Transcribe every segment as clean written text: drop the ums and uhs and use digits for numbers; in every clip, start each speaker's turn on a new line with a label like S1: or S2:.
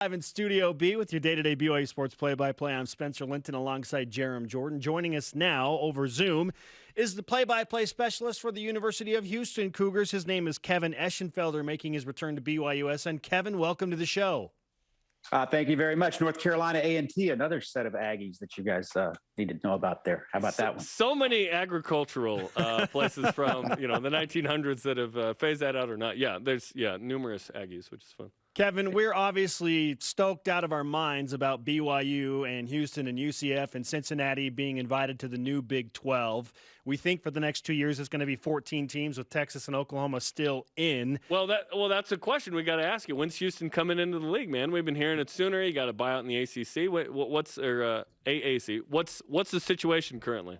S1: Live in Studio B with your day-to-day BYU Sports play-by-play. I'm Spencer Linton alongside Jarom Jordan. Joining us now over Zoom is the play-by-play specialist for the University of Houston Cougars. His name is Kevin Eschenfelder, making his return to BYUSN. Kevin, welcome to the show.
S2: Thank you very much. North Carolina A&T, another set of Aggies that you guys need to know about there. How about that one?
S3: So many agricultural places from the 1900s that have phased that out or not. Yeah, there's numerous Aggies, which is fun.
S1: Kevin, we're obviously stoked out of our minds about BYU and Houston and UCF and Cincinnati being invited to the new Big 12. We think for the next 2 years it's going to be 14 teams with Texas and Oklahoma still in.
S3: Well, that's a question we got to ask you. When's Houston coming into the league, man? We've been hearing it sooner. You got to buy out in the ACC. What's AAC? What's the situation currently?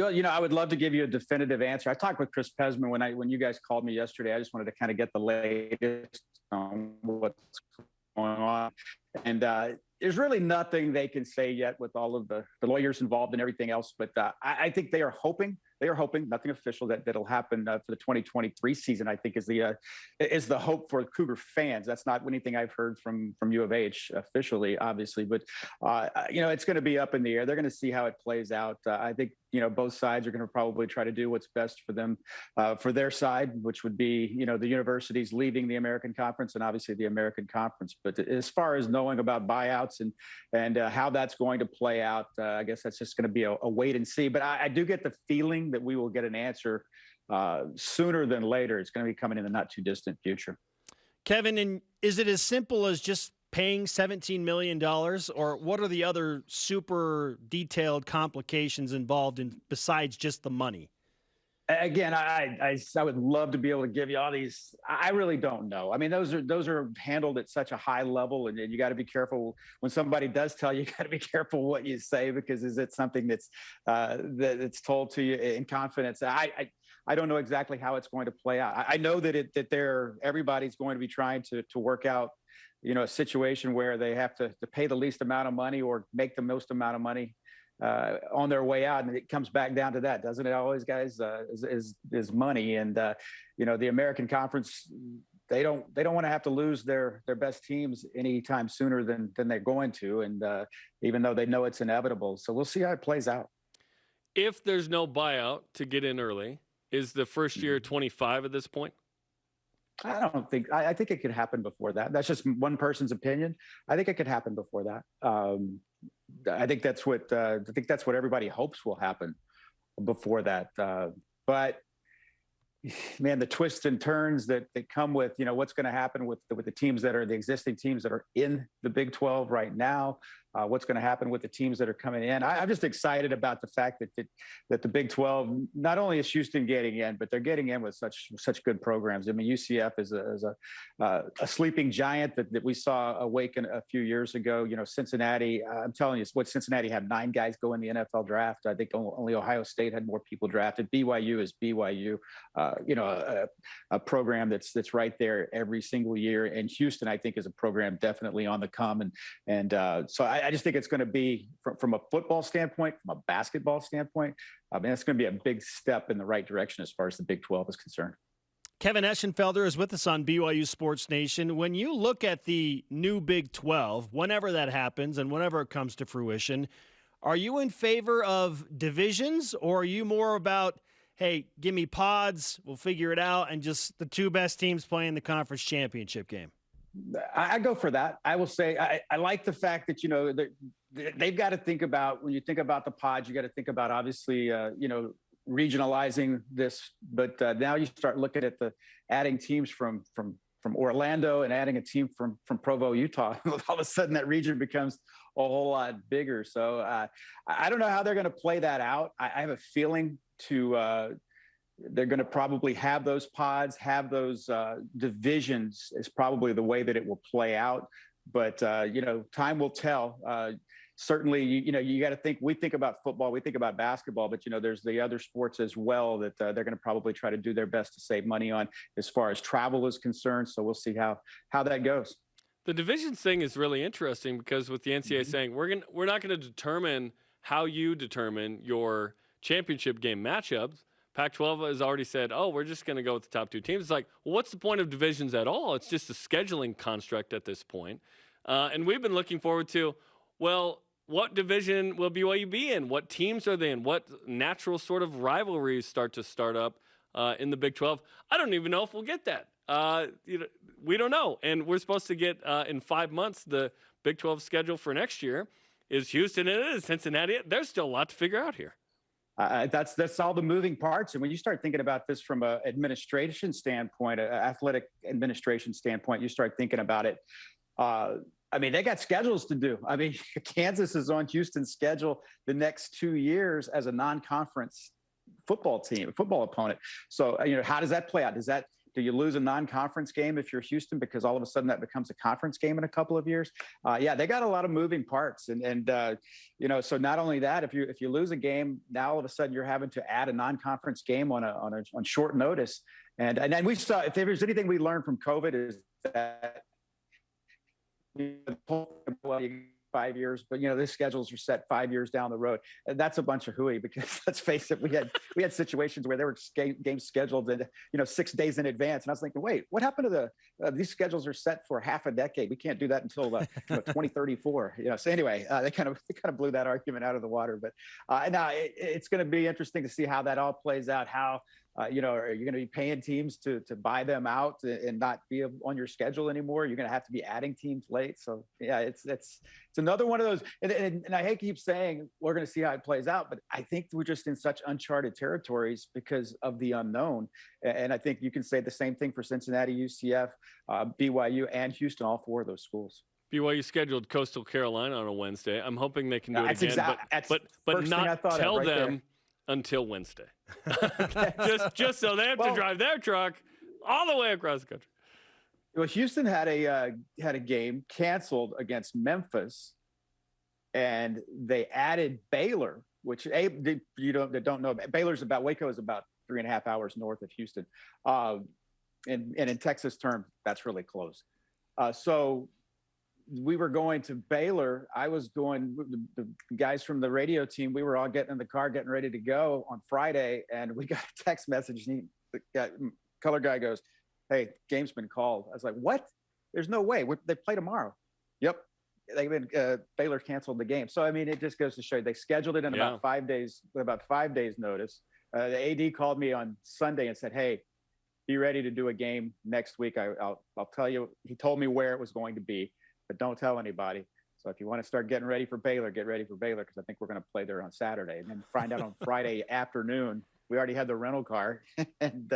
S2: I would love to give you a definitive answer. I talked with Chris Pesman when you guys called me yesterday. I just wanted to kind of get the latest on what's going on. And there's really nothing they can say yet with all of the lawyers involved and everything else. But I think they are hoping, nothing official, that'll happen for the 2023 season, I think is the hope for Cougar fans. That's not anything I've heard from U of H officially, obviously. But, it's going to be up in the air. They're going to see how it plays out. I think, both sides are going to probably try to do what's best for them, for their side, which would be, the universities leaving the American Conference and obviously the American Conference. But as far as knowing about buyouts and how that's going to play out, I guess that's just going to be a wait and see. But I do get the feeling that we will get an answer sooner than later. It's going to be coming in the not too distant future.
S1: Kevin, and is it as simple as just paying $17 million, or what are the other super detailed complications involved besides just the money?
S2: Again, I would love to be able to give you all these. I really don't know. I mean, those are handled at such a high level, and you got to be careful when somebody does tell you. You got to be careful what you say, because is it something that's told to you in confidence? I don't know exactly how it's going to play out. I know that everybody's going to be trying to work out, a situation where they have to pay the least amount of money or make the most amount of money on their way out. And it comes back down to that, doesn't it always, guys, is money. And, the American Conference, they don't want to have to lose their best teams anytime sooner than they're going to. And even though they know it's inevitable. So we'll see how it plays out.
S3: If there's no buyout to get in early, is the first year 25 at this point?
S2: I think it could happen before that. That's just one person's opinion. I think it could happen before that. I think that's what everybody hopes will happen before that. But man, the twists and turns that come with, what's going to happen with the teams that are the existing teams that are in the Big 12 right now. What's going to happen with the teams that are coming in. I'm just excited about the fact that the Big 12, not only is Houston getting in, but they're getting in with such good programs. I mean, UCF is a sleeping giant that we saw awaken a few years ago. Cincinnati, I'm telling you, Cincinnati had 9 guys go in the NFL draft. I think only Ohio State had more people drafted. BYU is BYU, a program that's right there every single year. And Houston, I think, is a program definitely on the come. And so I just think it's going to be, from a football standpoint, from a basketball standpoint, it's going to be a big step in the right direction as far as the Big 12 is concerned.
S1: Kevin Eschenfelder is with us on BYU Sports Nation. When you look at the new Big 12, whenever that happens and whenever it comes to fruition, are you in favor of divisions, or are you more about, hey, give me pods, we'll figure it out, and just the 2 best teams playing the conference championship game?
S2: I go for that. I will say I like the fact that, they've got to think about, when you think about the pods, you got to think about, obviously, regionalizing this. But now you start looking at adding teams from Orlando and adding a team from Provo, Utah. All of a sudden that region becomes a whole lot bigger. So I don't know how they're going to play that out. I have a feeling they're going to probably have those pods, have those divisions is probably the way that it will play out. But, time will tell. Certainly, you got to think, we think about football, we think about basketball, but, there's the other sports as well that they're going to probably try to do their best to save money on as far as travel is concerned. So we'll see how that goes.
S3: The divisions thing is really interesting, because with the NCAA saying we're not going to determine how you determine your championship game matchups. Pac-12 has already said, we're just going to go with the top 2 teams. It's like, well, what's the point of divisions at all? It's just a scheduling construct at this point. And we've been looking forward to, well, what division will BYU be in? What teams are they in? What natural sort of rivalries start up in the Big 12? I don't even know if we'll get that. We don't know. And we're supposed to get in 5 months the Big 12 schedule for next year. Is Houston and it is Cincinnati. There's still a lot to figure out here.
S2: That's all the moving parts. And when you start thinking about this from an administration standpoint, an athletic administration standpoint, you start thinking about it. I mean, they got schedules to do. I mean, Kansas is on Houston's schedule the next 2 years as a non-conference football opponent. So, how does that play out? Do you lose a non-conference game if you're Houston because all of a sudden that becomes a conference game in a couple of years? They got a lot of moving parts, and so not only that, if you lose a game, now all of a sudden you're having to add a non-conference game on short notice, and then we saw, if there's anything we learned from COVID is that 5 years, but the schedules are set 5 years down the road. And that's a bunch of hooey because let's face it, we had situations where there were games scheduled and 6 days in advance, and I was thinking, wait, what happened to these schedules are set for half a decade? We can't do that until 2034. So anyway, they kind of blew that argument out of the water. But now it's going to be interesting to see how that all plays out. How are you going to be paying teams to buy them out and not be on your schedule anymore? You're going to have to be adding teams late. So yeah, it's another one of those. And I hate to keep saying we're going to see how it plays out, but I think we're just in such uncharted territories because of the unknown. And I think you can say the same thing for Cincinnati, UCF, BYU, and Houston, all four of those schools.
S3: BYU scheduled Coastal Carolina on a Wednesday. I'm hoping they can do it again, but not tell them there until Wednesday. just so they have to drive their truck all the way across the country.
S2: Well, Houston had a game canceled against Memphis, and they added Baylor, which don't know. Waco is about 3.5 hours north of Houston, and in Texas terms, that's really close. So we were going to Baylor. I was going, the guys from the radio team, we were all getting in the car, getting ready to go on Friday. And we got a text message. The color guy goes, "Hey, game's been called." I was like, "What? There's no way. They play tomorrow." Yep. Baylor canceled the game. So, I mean, it just goes to show you, they scheduled it in about 5 days, with about 5 days notice. The AD called me on Sunday and said, "Hey, be ready to do a game next week. I'll tell you." He told me where it was going to be, but don't tell anybody. So if you want to start getting ready for Baylor, get ready for Baylor, because I think we're going to play there on Saturday. And then find out on Friday afternoon. We already had the rental car, and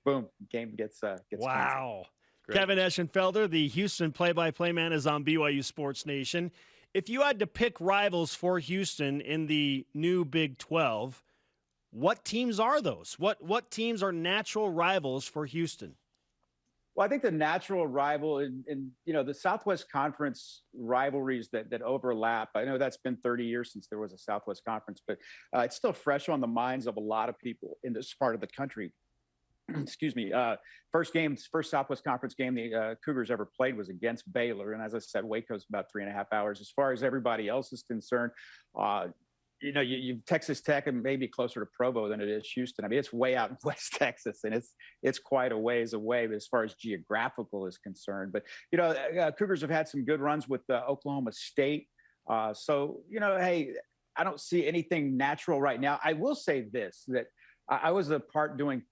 S2: boom, game gets
S1: wow. Kevin Eschenfelder, the Houston play-by-play man, is on BYU Sports Nation. If you had to pick rivals for Houston in the new Big 12, what teams are those? What teams are natural rivals for Houston?
S2: Well, I think the natural rival in the Southwest Conference rivalries that overlap. I know that's been 30 years since there was a Southwest Conference, but it's still fresh on the minds of a lot of people in this part of the country. Excuse me. First Southwest Conference game the Cougars ever played was against Baylor, and as I said, Waco's about 3.5 hours. As far as everybody else is concerned, you Texas Tech and maybe closer to Provo than it is Houston. I mean, it's way out in West Texas, and it's quite a ways away as far as geographical is concerned. But Cougars have had some good runs with Oklahoma State. Hey, I don't see anything natural right now. I will say this, that I was a part doing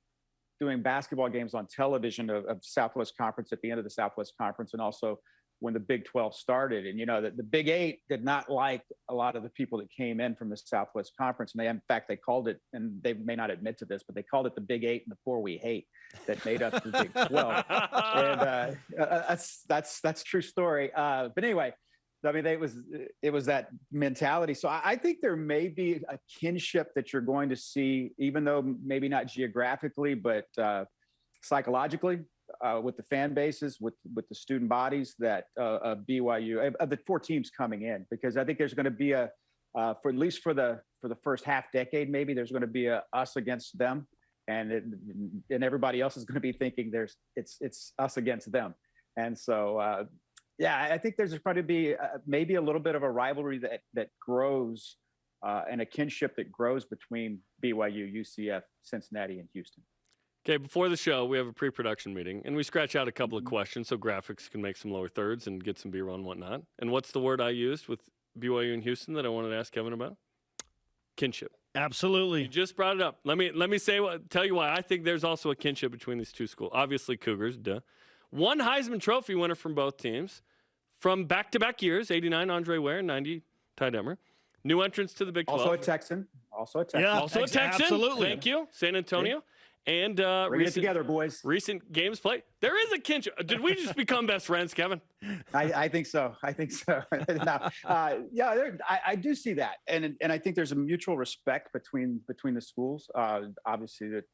S2: basketball games on television of Southwest Conference at the end of the Southwest Conference, and also when the Big 12 started. And, the Big 8 did not like a lot of the people that came in from the Southwest Conference. And they called it, and they may not admit to this, but they called it the Big 8 and the 4 we hate that made up the Big 12. And that's true story. But anyway, I mean, it was that mentality. So I think there may be a kinship that you're going to see, even though maybe not geographically, but psychologically, with the fan bases, with the student bodies that BYU, of the 4 teams coming in, because I think there's going to be for at least for the first half decade, maybe there's going to be a us against them, and everybody else is going to be thinking it's us against them. And so, I think there's going to be maybe a little bit of a rivalry that grows and a kinship that grows between BYU, UCF, Cincinnati, and Houston.
S3: Okay, before the show, we have a pre-production meeting, and we scratch out a couple of questions so graphics can make some lower thirds and get some B-roll and whatnot. And what's the word I used with BYU and Houston that I wanted to ask Kevin about? Kinship.
S1: Absolutely.
S3: You just brought it up. Let me tell you why I think there's also a kinship between these two schools. Obviously, Cougars, duh. One Heisman Trophy winner from both teams from back-to-back years, 89 Andre Ware, 90 Ty Detmer. New entrants to the Big 12.
S2: Also a Texan.
S1: Yeah,
S3: Also a Texan.
S1: Absolutely.
S3: Thank you, San Antonio. And
S2: Bring it together, boys.
S3: Recent games played. There is a kinship. Did we just become best friends, Kevin?
S2: I think so. No, I do see that, and I think there's a mutual respect between the schools. Obviously, that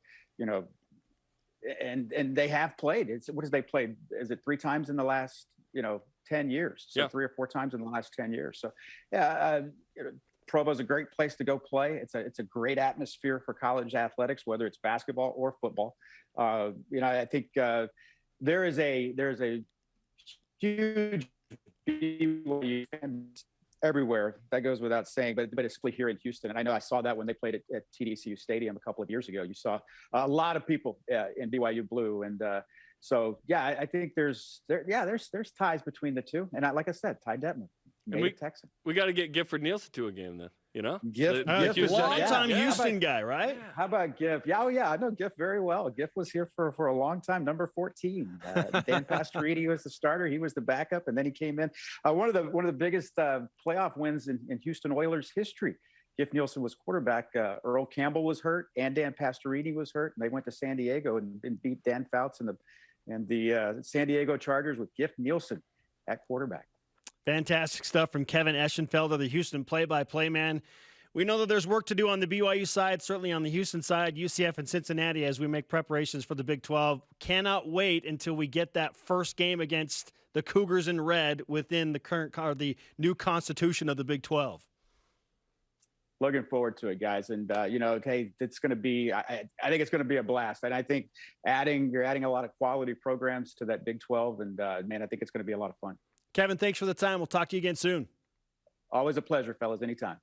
S2: and they have played. What has they played? Is it 3 times in the last 10 years? So 3 or 4 times in the last 10 years. So Provo's a great place to go play. It's a great atmosphere for college athletics, whether it's basketball or football. I think there is a huge BYU fans everywhere. That goes without saying, but especially here in Houston. And I know I saw that when they played at TDCU Stadium a couple of years ago. You saw a lot of people in BYU blue, and I think there's ties between the two. And like I said, Ty Detmer. Texan.
S3: We got to get Gifford Nielsen to a game then,
S2: Giff
S1: long-time Houston guy, right?
S2: How about Giff? Yeah, I know Giff very well. Giff was here for a long time, number 14. Dan Pastorini was the starter. He was the backup, and then he came in. One of the biggest playoff wins in Houston Oilers history. Giff Nielsen was quarterback. Earl Campbell was hurt, and Dan Pastorini was hurt, and they went to San Diego and beat Dan Fouts and the San Diego Chargers with Giff Nielsen at quarterback.
S1: Fantastic stuff from Kevin Eschenfelder, the Houston play-by-play man. We know that there's work to do on the BYU side, certainly on the Houston side, UCF and Cincinnati as we make preparations for the Big 12. Cannot wait until we get that first game against the Cougars in red within the new constitution of the Big 12.
S2: Looking forward to it, guys. And, hey, it's going to be, I think it's going to be a blast. And I think you're adding a lot of quality programs to that Big 12. And, man, I think it's going to be a lot of fun.
S1: Kevin, thanks for the time. We'll talk to you again soon.
S2: Always a pleasure, fellas. Anytime.